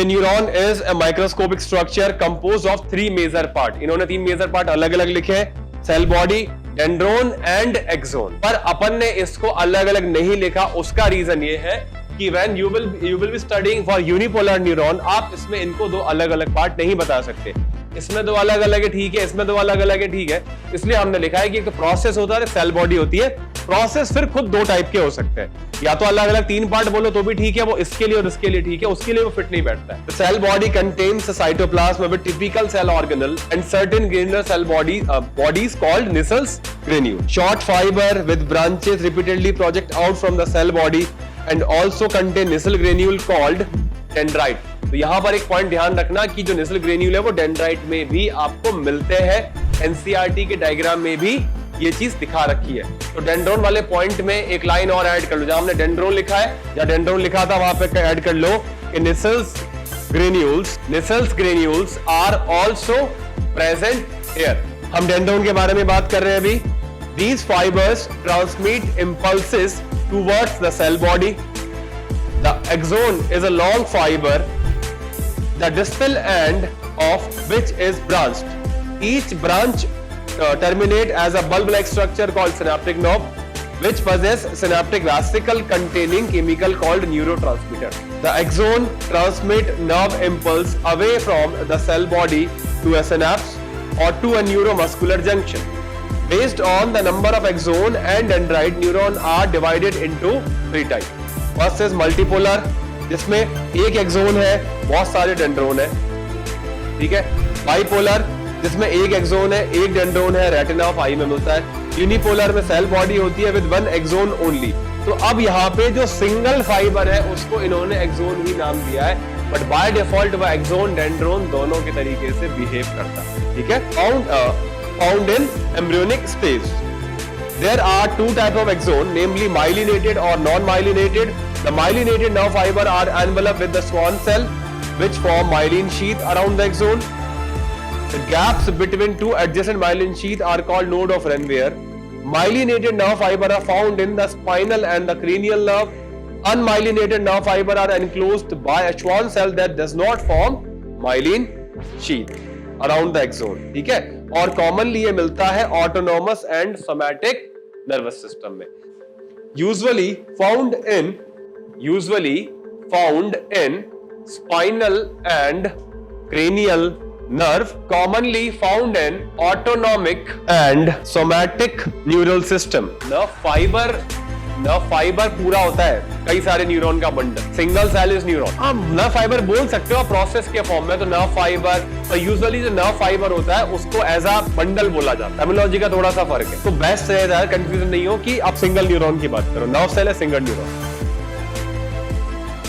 Neuron is a microscopic structure composed of 3 major part. इन्होंने 3 major part अलग अलग लिखे हैं, cell body, dendron and axon. पर अपन ने इसको अलग अलग नहीं लिखा, उसका रीजन ये है कि when you will be studying for unipolar neuron, आप इसमें इनको दो अलग अलग पार्ट नहीं बता सकते। इसमें दो अलग अलग है ठीक है, इसमें दो अलग अलग है ठीक है, इसलिए हमने लिखा है कि एक तो प्रोसेस होता है, सेल बॉडी होती है। प्रोसेस फिर खुद दो टाइप के हो सकते हैं, या तो अलग अलग 3 पार्ट बोलो तो भी ठीक है, वो इसके लिए और इसके लिए ठीक है, उसके लिए वो फिट नहीं बैठता है। Cell body contains cytoplasm with typical cell organelle and certain granular cell bodies called Nissl's granule. Short fiber with branches repeatedly project out from the cell body and also contain Nissl granule called dendrite. तो यहाँ पर एक point ध्यान रखना कि जो Nissl granule है वो डेंड्राइट में भी आपको मिलते हैं। एनसीईआरटी के डायग्राम में भी ये चीज दिखा रखी है। तो डेंड्रोन वाले पॉइंट में एक लाइन और ऐड कर लो, जहां हमने डेंड्रोन लिखा है या डेंड्रोन लिखा था वहां पे ऐड कर लो कि Nissl granules are also present here. हम डेंड्रोन के बारे में बात कर रहे हैं अभी। These fibers transmit impulses towards the cell body. The axon is a long fiber, the distal end of which is branched. Each branch terminate as a bulb-like structure called synaptic knob, which possess synaptic vesicle containing chemical called neurotransmitter. The axon transmit nerve impulse away from the cell body to a synapse or to a neuromuscular junction. Based on the number of axon and dendrite, neuron are divided into 3 types. First is multipolar, जिसमें एक axon है, बहुत सारे डेंड्रोन है, ठीक है। Bipolar, जिसमें एक एक्सोन है, एक डेंड्रोन है, रेटिना ऑफ आई में मिलता है। यूनिपोलर में सेल बॉडी होती है विद 1 एक्सोन ओनली। तो अब यहाँ पे जो सिंगल फाइबर है उसको इन्होंने एक्सोन ही नाम दिया है, बट बाय डिफॉल्ट वह एक्सोन डेंड्रोन दोनों के तरीके से बिहेव करता है, ठीक है। Found in embryonic stage. There are 2 types of axon, namely myelinated or non-myelinated. The myelinated nerve fiber are enveloped with the Schwann cell, which form myelin sheath around the axon. The gaps between 2 adjacent myelin sheath are called node of Renvier. Myelinated nerve fiber are found in the spinal and the cranial nerve. Unmyelinated nerve fiber are enclosed by a Schwann cell that does not form myelin sheath around the axon, ठीक है। और commonly ये मिलता है autonomous and somatic nervous system में। Usually found in spinal and cranial nerve, commonly found in autonomic and somatic neural system. nerve fiber पूरा होता है कई सारे न्यूरॉन का bundle, single cell is neuron. आप nerve fiber बोल सकते हो प्रोसेस के फॉर्म में। तो nerve fiber, तो यूजुअली जो nerve fiber होता है उसको एज अ बंडल बोला जाता है। टर्मिनोलॉजी का थोड़ा सा फर्क है, तो बेस्ट है कंफ्यूजन नहीं हो कि आप सिंगल न्यूरॉन की बात करो। nerve cell है सिंगल न्यूरॉन।